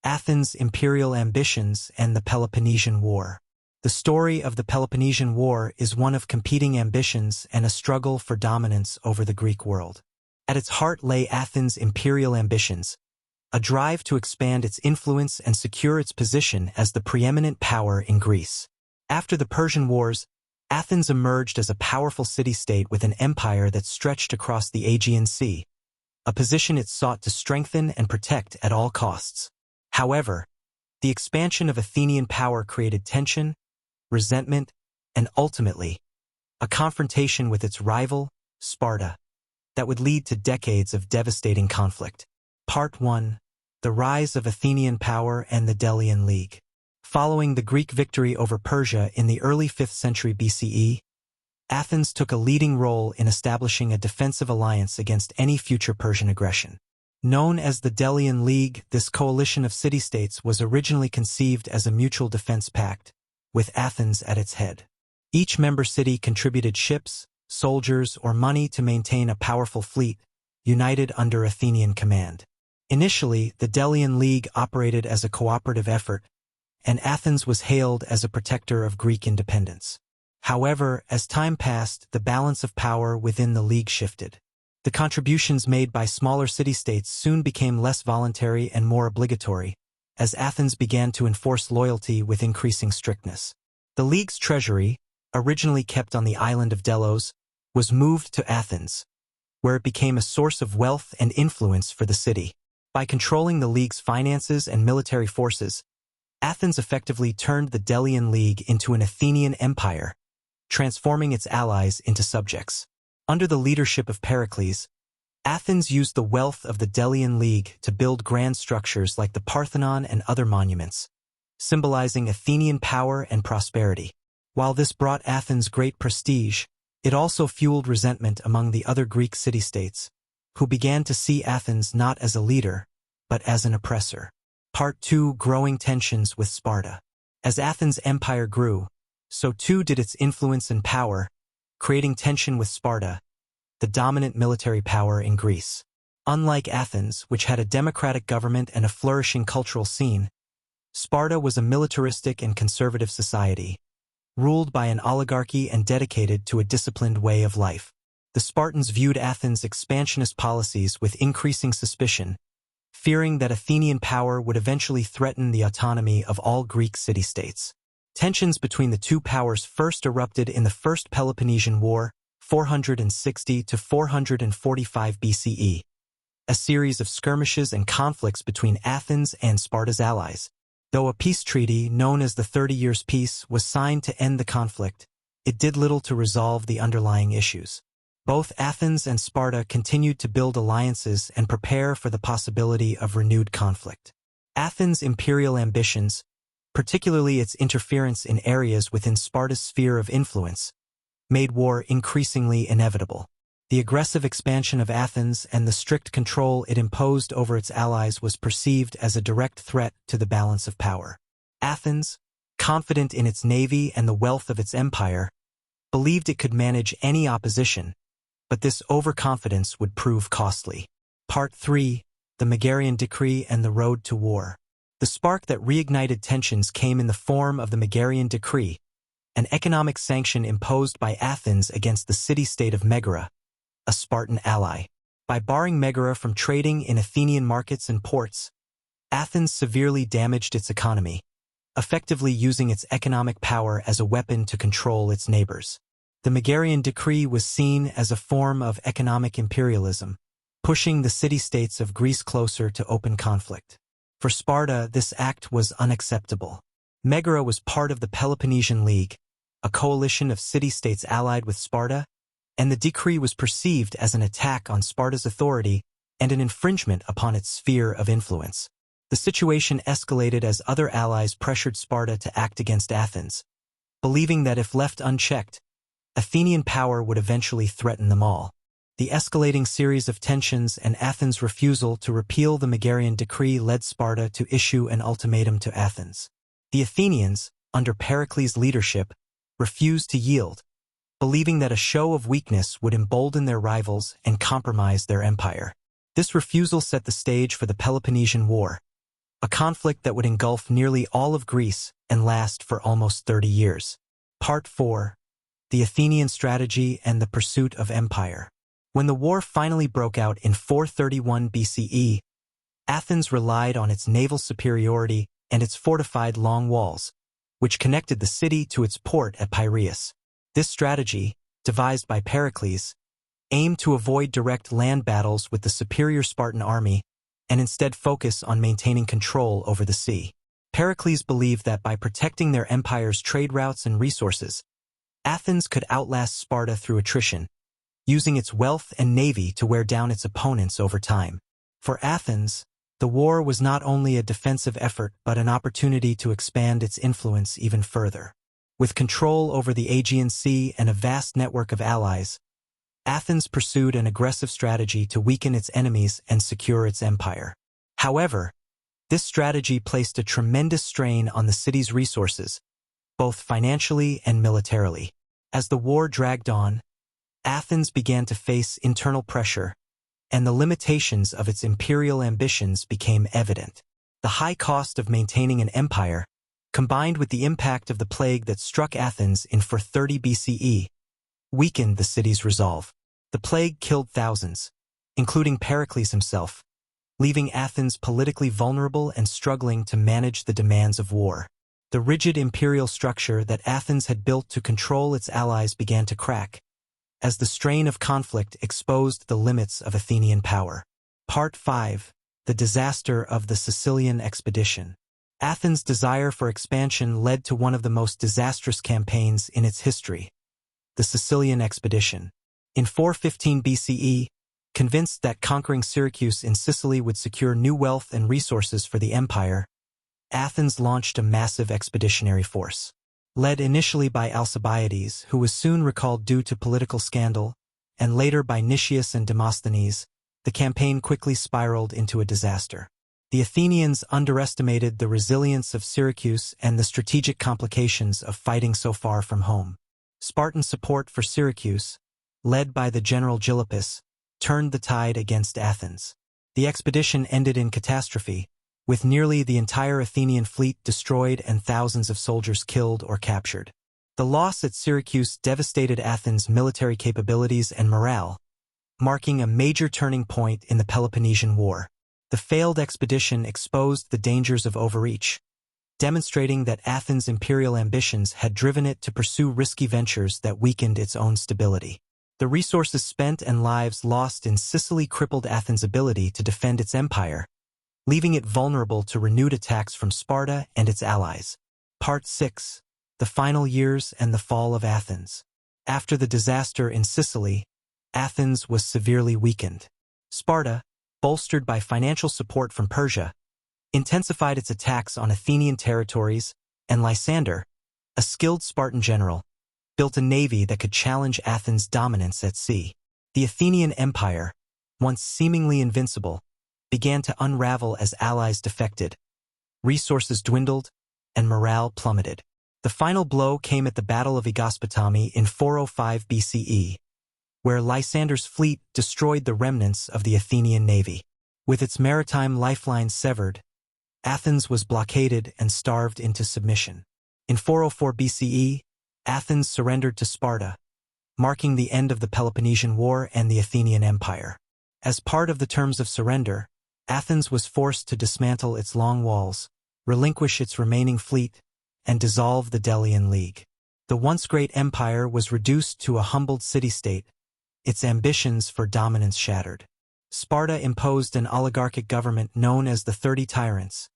Athens' imperial ambitions and the Peloponnesian War. The story of the Peloponnesian War is one of competing ambitions and a struggle for dominance over the Greek world. At its heart lay Athens' imperial ambitions, a drive to expand its influence and secure its position as the preeminent power in Greece. After the Persian Wars, Athens emerged as a powerful city-state with an empire that stretched across the Aegean Sea, a position it sought to strengthen and protect at all costs. However, the expansion of Athenian power created tension, resentment, and ultimately, a confrontation with its rival, Sparta, that would lead to decades of devastating conflict. Part 1. The Rise of Athenian Power and the Delian League. Following the Greek victory over Persia in the early 5th century BCE, Athens took a leading role in establishing a defensive alliance against any future Persian aggression. Known as the Delian League, this coalition of city-states was originally conceived as a mutual defense pact, with Athens at its head. Each member city contributed ships, soldiers, or money to maintain a powerful fleet, united under Athenian command. Initially, the Delian League operated as a cooperative effort, and Athens was hailed as a protector of Greek independence. However, as time passed, the balance of power within the league shifted. The contributions made by smaller city-states soon became less voluntary and more obligatory, as Athens began to enforce loyalty with increasing strictness. The league's treasury, originally kept on the island of Delos, was moved to Athens, where it became a source of wealth and influence for the city. By controlling the league's finances and military forces, Athens effectively turned the Delian League into an Athenian empire, transforming its allies into subjects. Under the leadership of Pericles, Athens used the wealth of the Delian League to build grand structures like the Parthenon and other monuments, symbolizing Athenian power and prosperity. While this brought Athens great prestige, it also fueled resentment among the other Greek city-states, who began to see Athens not as a leader, but as an oppressor. Part 2. Growing tensions with Sparta. As Athens' empire grew, so too did its influence and power, creating tension with Sparta, the dominant military power in Greece. Unlike Athens, which had a democratic government and a flourishing cultural scene, Sparta was a militaristic and conservative society, ruled by an oligarchy and dedicated to a disciplined way of life. The Spartans viewed Athens' expansionist policies with increasing suspicion, fearing that Athenian power would eventually threaten the autonomy of all Greek city-states. Tensions between the two powers first erupted in the First Peloponnesian War, 460 to 445 BCE, a series of skirmishes and conflicts between Athens and Sparta's allies. Though a peace treaty, known as the 30 Years' Peace, was signed to end the conflict, it did little to resolve the underlying issues. Both Athens and Sparta continued to build alliances and prepare for the possibility of renewed conflict. Athens' imperial ambitions, particularly its interference in areas within Sparta's sphere of influence, made war increasingly inevitable. The aggressive expansion of Athens and the strict control it imposed over its allies was perceived as a direct threat to the balance of power. Athens, confident in its navy and the wealth of its empire, believed it could manage any opposition, but this overconfidence would prove costly. Part 3. The Megarian Decree and the Road to War. The spark that reignited tensions came in the form of the Megarian Decree, an economic sanction imposed by Athens against the city-state of Megara, a Spartan ally. By barring Megara from trading in Athenian markets and ports, Athens severely damaged its economy, effectively using its economic power as a weapon to control its neighbors. The Megarian Decree was seen as a form of economic imperialism, pushing the city-states of Greece closer to open conflict. For Sparta, this act was unacceptable. Megara was part of the Peloponnesian League, a coalition of city-states allied with Sparta, and the decree was perceived as an attack on Sparta's authority and an infringement upon its sphere of influence. The situation escalated as other allies pressured Sparta to act against Athens, believing that if left unchecked, Athenian power would eventually threaten them all. The escalating series of tensions and Athens' refusal to repeal the Megarian Decree led Sparta to issue an ultimatum to Athens. The Athenians, under Pericles' leadership, refused to yield, believing that a show of weakness would embolden their rivals and compromise their empire. This refusal set the stage for the Peloponnesian War, a conflict that would engulf nearly all of Greece and last for almost 30 years. Part 4. The Athenian Strategy and the Pursuit of Empire. When the war finally broke out in 431 BCE, Athens relied on its naval superiority and its fortified long walls, which connected the city to its port at Piraeus. This strategy, devised by Pericles, aimed to avoid direct land battles with the superior Spartan army and instead focus on maintaining control over the sea. Pericles believed that by protecting their empire's trade routes and resources, Athens could outlast Sparta through attrition, using its wealth and navy to wear down its opponents over time. For Athens, the war was not only a defensive effort but an opportunity to expand its influence even further. With control over the Aegean Sea and a vast network of allies, Athens pursued an aggressive strategy to weaken its enemies and secure its empire. However, this strategy placed a tremendous strain on the city's resources, both financially and militarily. As the war dragged on, Athens began to face internal pressure, and the limitations of its imperial ambitions became evident. The high cost of maintaining an empire, combined with the impact of the plague that struck Athens in 430 BCE, weakened the city's resolve. The plague killed thousands, including Pericles himself, leaving Athens politically vulnerable and struggling to manage the demands of war. The rigid imperial structure that Athens had built to control its allies began to crack, as the strain of conflict exposed the limits of Athenian power. Part 5. The Disaster of the Sicilian Expedition. Athens' desire for expansion led to one of the most disastrous campaigns in its history, the Sicilian Expedition. In 415 BCE, convinced that conquering Syracuse in Sicily would secure new wealth and resources for the empire, Athens launched a massive expeditionary force. Led initially by Alcibiades, who was soon recalled due to political scandal, and later by Nicias and Demosthenes, the campaign quickly spiraled into a disaster. The Athenians underestimated the resilience of Syracuse and the strategic complications of fighting so far from home. Spartan support for Syracuse, led by the general Gylippus, turned the tide against Athens. The expedition ended in catastrophe, with nearly the entire Athenian fleet destroyed and thousands of soldiers killed or captured. The loss at Syracuse devastated Athens' military capabilities and morale, marking a major turning point in the Peloponnesian War. The failed expedition exposed the dangers of overreach, demonstrating that Athens' imperial ambitions had driven it to pursue risky ventures that weakened its own stability. The resources spent and lives lost in Sicily crippled Athens' ability to defend its empire, leaving it vulnerable to renewed attacks from Sparta and its allies. Part 6. The Final Years and the Fall of Athens. After the disaster in Sicily, Athens was severely weakened. Sparta, bolstered by financial support from Persia, intensified its attacks on Athenian territories, and Lysander, a skilled Spartan general, built a navy that could challenge Athens' dominance at sea. The Athenian Empire, once seemingly invincible, began to unravel as allies defected, resources dwindled, and morale plummeted. The final blow came at the Battle of Aegospotami in 405 BCE, where Lysander's fleet destroyed the remnants of the Athenian navy. With its maritime lifelines severed, Athens was blockaded and starved into submission. In 404 BCE, Athens surrendered to Sparta, marking the end of the Peloponnesian War and the Athenian Empire. As part of the terms of surrender, Athens was forced to dismantle its long walls, relinquish its remaining fleet, and dissolve the Delian League. The once great empire was reduced to a humbled city-state, its ambitions for dominance shattered. Sparta imposed an oligarchic government known as the 30 Tyrants,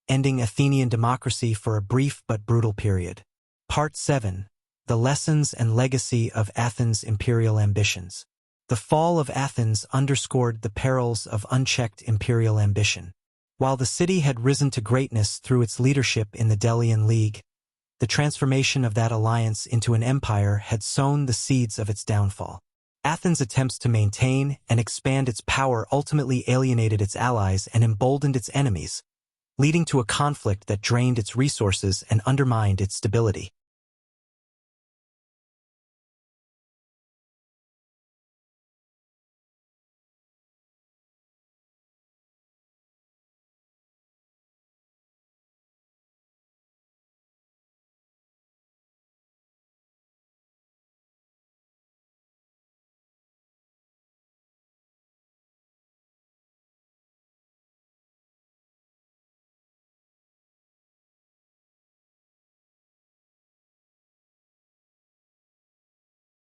ending Athenian democracy for a brief but brutal period. Part 7. The Lessons and Legacy of Athens' Imperial Ambitions. The fall of Athens underscored the perils of unchecked imperial ambition. While the city had risen to greatness through its leadership in the Delian League, the transformation of that alliance into an empire had sown the seeds of its downfall. Athens' attempts to maintain and expand its power ultimately alienated its allies and emboldened its enemies, leading to a conflict that drained its resources and undermined its stability.